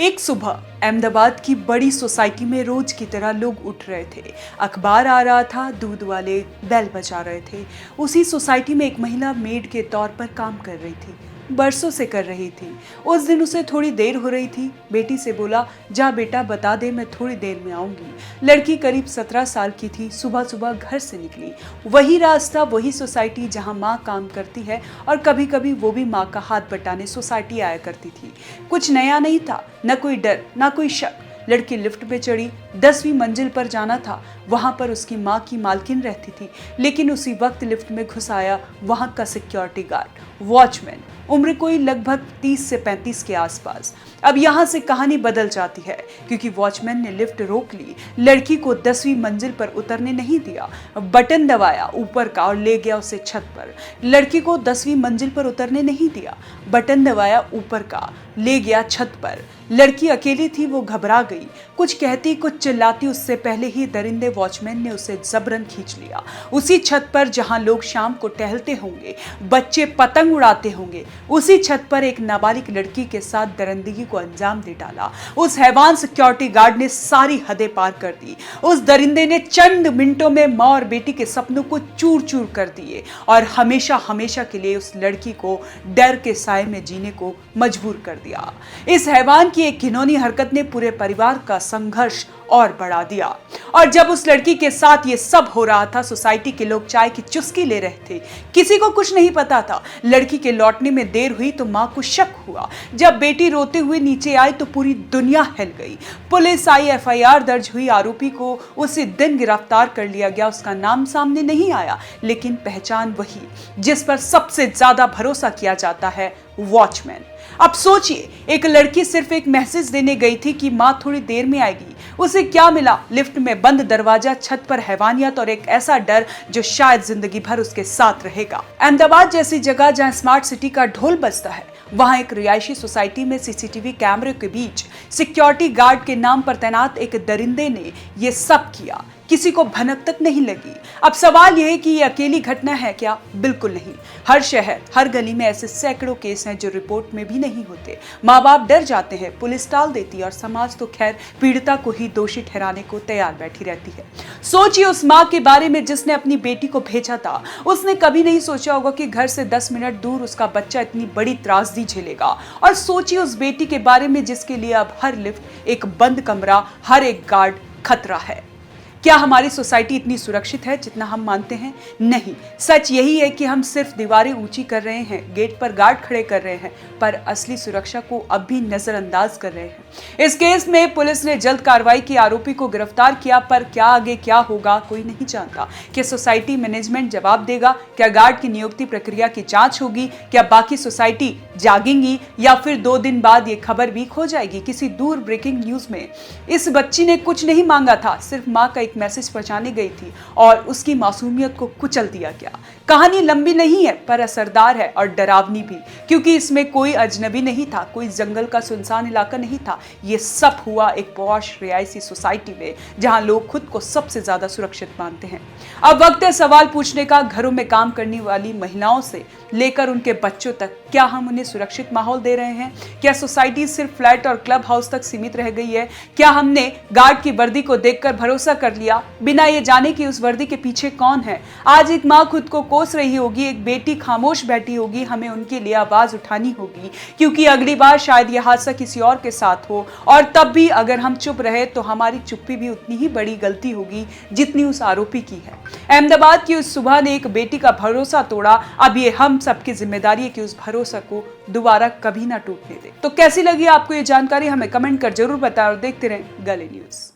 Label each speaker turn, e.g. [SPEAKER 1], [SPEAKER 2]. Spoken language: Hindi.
[SPEAKER 1] एक सुबह अहमदाबाद की बड़ी सोसाइटी में रोज की तरह लोग उठ रहे थे। अखबार आ रहा था, दूध वाले बेल बजा रहे थे। उसी सोसाइटी में एक महिला मेड के तौर पर काम कर रही थी, बरसों से कर रही थी। उस दिन उसे थोड़ी देर हो रही थी। बेटी से बोला, जा बेटा बता दे, मैं थोड़ी देर में आऊंगी। लड़की करीब 17 साल की थी। सुबह सुबह घर से निकली। वही रास्ता, वही सोसाइटी जहां माँ काम करती है और कभी कभी वो भी माँ का हाथ बटाने सोसाइटी आया करती थी। कुछ नया नहीं था, न कोई डर न कोई शक। लड़की लिफ्ट पे चढ़ी, 10वीं मंजिल पर जाना था। वहां पर उसकी माँ की मालकिन रहती थी। लेकिन उसी वक्त लिफ्ट में घुस आया वहां का सिक्योरिटी गार्ड, वॉचमैन। उम्र कोई लगभग 30 से 35 के आसपास। अब यहाँ से कहानी बदल जाती है, क्योंकि वॉचमैन ने लिफ्ट रोक ली। लड़की को 10वीं मंजिल पर उतरने नहीं दिया। बटन दबाया ऊपर का और ले गया उसे छत पर। लड़की को 10वीं मंजिल पर उतरने नहीं दिया। बटन दबाया ऊपर का, ले गया छत पर। लड़की अकेली थी, वो घबरा गई। कुछ कहती, कुछ चिल्लाती, उससे पहले ही दरिंदे वॉचमैन ने उसे जबरन खींच लिया। उसी छत पर जहां लोग शाम को टहलते होंगे, बच्चे पतंग उड़ाते होंगे, उसी छत पर एक नाबालिग लड़की के साथ दरिंदगी को अंजाम दे डाला। उस हैवान सिक्योरिटी गार्ड ने सारी हदें पार कर दी। उस दरिंदे ने चंद मिनटों में माँ और बेटी के सपनों को चूर चूर कर दिए और हमेशा हमेशा के लिए उस लड़की को डर के साए में जीने को मजबूर कर दिया। इस हैवान की एक घिनौनी हरकत ने पूरे परिवार का संघर्ष और बढ़ा दिया। और जब उस लड़की के साथ ये सब हो रहा था, सोसाइटी के लोग चाय की चुस्की ले रहे थे। किसी को कुछ नहीं पता था। लड़की के लौटने में देर हुई तो माँ को शक हुआ। जब बेटी रोते हुए नीचे आई तो पूरी दुनिया हिल गई। पुलिस आई, FIR दर्ज हुई। आरोपी को उसी दिन गिरफ्तार कर लिया गया। उसका नाम सामने नहीं आया, लेकिन पहचान वही जिस पर सबसे ज्यादा भरोसा किया जाता है, वॉचमैन। अब सोचिए, एक लड़की सिर्फ एक मैसेज देने गई थी कि माँ थोड़ी देर में आएगी। उसे क्या मिला? लिफ्ट में बंद दरवाजा, छत पर हैवानियत और एक ऐसा डर जो शायद जिंदगी भर उसके साथ रहेगा। अहमदाबाद जैसी जगह जहां स्मार्ट सिटी का ढोल बजता है, वहां एक रिहायशी सोसाइटी में CCTV कैमरे के बीच सिक्योरिटी गार्ड के नाम पर तैनात एक दरिंदे ने यह सब किया। किसी को भनक तक नहीं लगी। अब सवाल यह है कि यह अकेली घटना है क्या? बिल्कुल नहीं। हर शहर, हर गली में ऐसे सैकड़ों केस हैं जो रिपोर्ट में भी नहीं होते। माँ बाप डर जाते हैं, पुलिस टाल देती है और समाज तो खैर पीड़िता को ही दोषी ठहराने को तैयार बैठी रहती है। सोचिए उस माँ के बारे में जिसने अपनी बेटी को भेजा था। उसने कभी नहीं सोचा होगा कि घर से 10 मिनट दूर उसका बच्चा इतनी बड़ी त्रासदी झेलेगा। और सोचिए उस बेटी के बारे में जिसके लिए अब हर लिफ्ट एक बंद कमरा, हर एक गार्ड खतरा है। क्या हमारी सोसाइटी इतनी सुरक्षित है जितना हम मानते हैं? नहीं। सच यही है कि हम सिर्फ दीवारें ऊंची कर रहे हैं, गेट पर गार्ड खड़े कर रहे हैं, पर असली सुरक्षा को अब भी नजरअंदाज कर रहे हैं। इस केस में पुलिस ने जल्द कार्रवाई की, आरोपी को गिरफ्तार किया, पर क्या आगे क्या होगा कोई नहीं जानता। क्या सोसाइटी मैनेजमेंट जवाब देगा? क्या गार्ड की नियुक्ति प्रक्रिया की जांच होगी? क्या बाकी सोसाइटी जागेंगी? या फिर 2 दिन बाद ये खबर भी खो जाएगी किसी दूर ब्रेकिंग न्यूज में? इस बच्ची ने कुछ नहीं मांगा था, सिर्फ माँ का एक मैसेज पहुंचाने गई थी और उसकी मासूमियत को कुचल दिया गया। कहानी लंबी नहीं है, पर असरदार है और डरावनी भी, क्योंकि इसमें कोई अजनबी नहीं था, कोई जंगल का सुनसान इलाका नहीं था। ये सब हुआ एक पॉश रिहायशी सोसाइटी में, जहां लोग खुद को सबसे ज्यादा सुरक्षित मानते हैं। अब वक्त है सवाल पूछने का, घरों में काम करने वाली महिलाओं से लेकर उनके बच्चों तक, क्या हम उन्हें सुरक्षित माहौल दे रहे हैं? क्या सोसाइटी सिर्फ फ्लैट और क्लब हाउस तक सीमित रह गई है? क्या हमने गार्ड की वर्दी को देखकर भरोसा कर लिया, बिना ये जाने कि उस वर्दी के पीछे कौन है? आज एक माँ खुद को कोस रही होगी, एक बेटी खामोश बैठी होगी। हमें उनके लिए आवाज उठानी होगी, क्योंकि अगली बार शायद यह हादसा किसी और के साथ हो, और तब भी अगर हम चुप रहे तो हमारी चुप्पी भी उतनी ही बड़ी गलती होगी जितनी उस आरोपी की है। अहमदाबाद की उस सुबह ने एक बेटी का भरोसा तोड़ा। अब ये हम सबकी जिम्मेदारी है कि उस भरोसा को दोबारा कभी ना टूटने दे। तो कैसी लगी आपको ये जानकारी? हमें कमेंट कर जरूर बताएं और देखते रहें गली न्यूज।